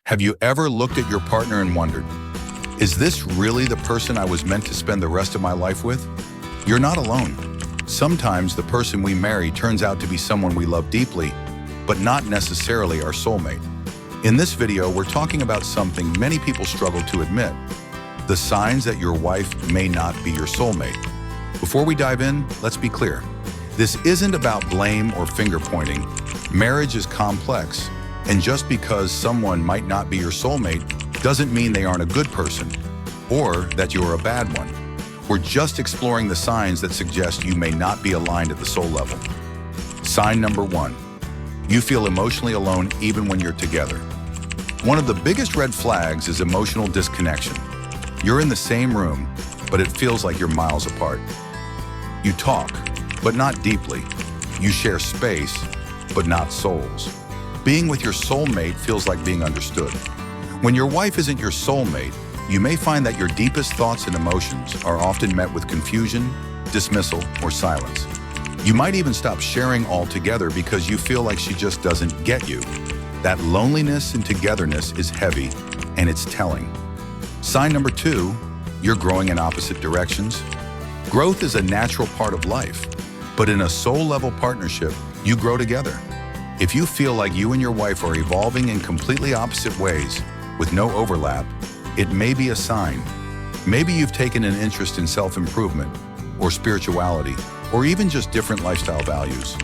Have you ever looked at your partner and wondered, is this really the person I was meant to spend the rest of my life with? You're not alone. Sometimes the person we marry turns out to be someone we love deeply, but not necessarily our soulmate. In this video, we're talking about something many people struggle to admit: the signs that your wife may not be your soulmate. Before we dive in, let's be clear. This isn't about blame or finger pointing. Marriage is complex, and just because someone might not be your soulmate doesn't mean they aren't a good person or that you're a bad one. We're just exploring the signs that suggest you may not be aligned at the soul level. Sign number 1. You feel emotionally alone even when you're together. One of the biggest red flags is emotional disconnection. You're in the same room, but it feels like you're miles apart. You talk, but not deeply. You share space, but not souls. Being with your soulmate feels like being understood. When your wife isn't your soulmate, you may find that your deepest thoughts and emotions are often met with confusion, dismissal, or silence. You might even stop sharing altogether because you feel like she just doesn't get you. That loneliness and togetherness is heavy, and it's telling. Sign number 2, you're growing in opposite directions. Growth is a natural part of life, but in a soul-level partnership, you grow together. If you feel like you and your wife are evolving in completely opposite ways, with no overlap, it may be a sign. Maybe you've taken an interest in self-improvement, or spirituality, or even just different lifestyle values.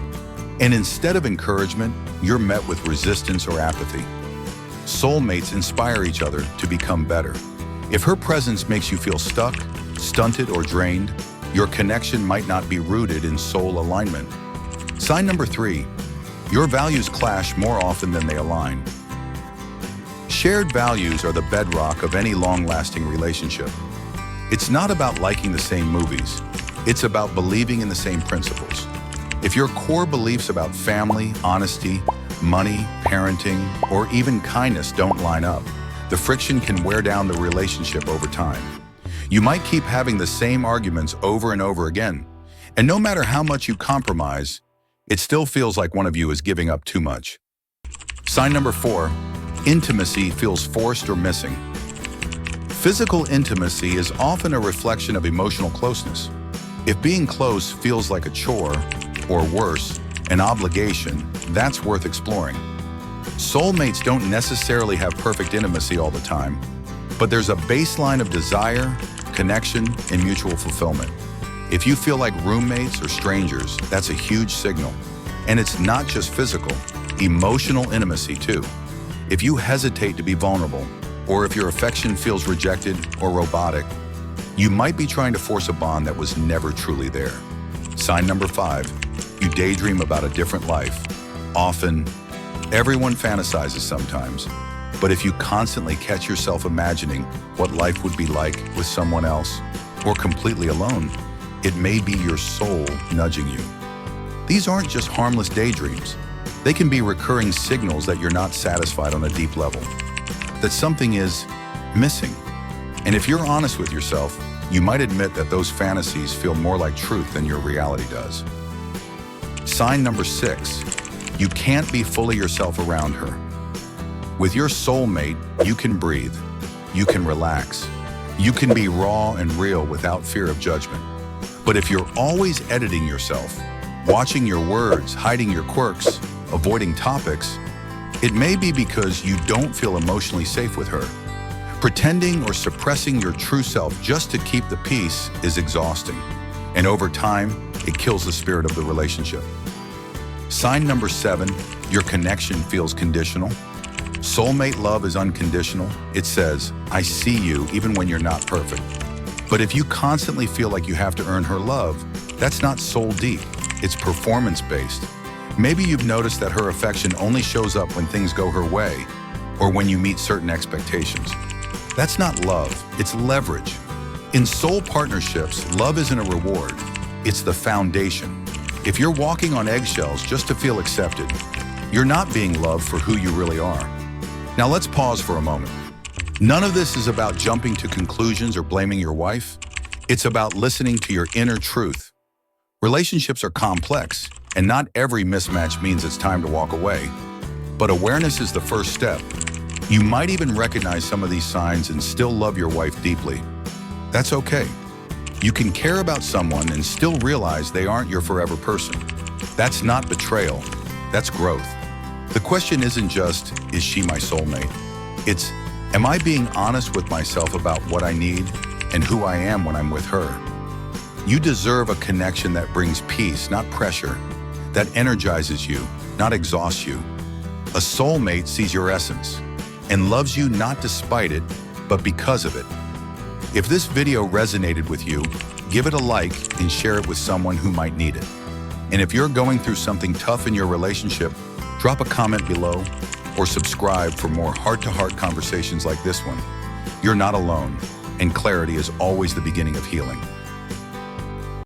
And instead of encouragement, you're met with resistance or apathy. Soulmates inspire each other to become better. If her presence makes you feel stuck, stunted, or drained, your connection might not be rooted in soul alignment. Sign number 3. Your values clash more often than they align. Shared values are the bedrock of any long-lasting relationship. It's not about liking the same movies. It's about believing in the same principles. If your core beliefs about family, honesty, money, parenting, or even kindness don't line up, the friction can wear down the relationship over time. You might keep having the same arguments over and over again, and no matter how much you compromise, it still feels like one of you is giving up too much. Sign number 4, intimacy feels forced or missing. Physical intimacy is often a reflection of emotional closeness. If being close feels like a chore, or worse, an obligation, that's worth exploring. Soulmates don't necessarily have perfect intimacy all the time, but there's a baseline of desire, connection, and mutual fulfillment. If you feel like roommates or strangers, that's a huge signal. And it's not just physical, emotional intimacy too. If you hesitate to be vulnerable, or if your affection feels rejected or robotic, you might be trying to force a bond that was never truly there. Sign number 5, you daydream about a different life. Often, everyone fantasizes sometimes, but if you constantly catch yourself imagining what life would be like with someone else, or completely alone, it may be your soul nudging you. These aren't just harmless daydreams. They can be recurring signals that you're not satisfied on a deep level, that something is missing. And if you're honest with yourself, you might admit that those fantasies feel more like truth than your reality does. Sign number 6, you can't be fully yourself around her. With your soulmate, you can breathe, you can relax, you can be raw and real without fear of judgment. But if you're always editing yourself, watching your words, hiding your quirks, avoiding topics, it may be because you don't feel emotionally safe with her. Pretending or suppressing your true self just to keep the peace is exhausting, and over time, it kills the spirit of the relationship. Sign number 7, your connection feels conditional. Soulmate love is unconditional. It says, I see you even when you're not perfect. But if you constantly feel like you have to earn her love, that's not soul deep, it's performance-based. Maybe you've noticed that her affection only shows up when things go her way, or when you meet certain expectations. That's not love, it's leverage. In soul partnerships, love isn't a reward, it's the foundation. If you're walking on eggshells just to feel accepted, you're not being loved for who you really are. Now let's pause for a moment. None of this is about jumping to conclusions or blaming your wife. It's about listening to your inner truth. Relationships are complex, and not every mismatch means it's time to walk away. But awareness is the first step. You might even recognize some of these signs and still love your wife deeply. That's okay. You can care about someone and still realize they aren't your forever person. That's not betrayal, that's growth. The question isn't just, is she my soulmate? It's, am I being honest with myself about what I need and who I am when I'm with her? You deserve a connection that brings peace, not pressure, that energizes you, not exhausts you. A soulmate sees your essence and loves you not despite it, but because of it. If this video resonated with you, give it a like and share it with someone who might need it. And if you're going through something tough in your relationship, drop a comment below or subscribe for more heart-to-heart conversations like this one. You're not alone, and clarity is always the beginning of healing.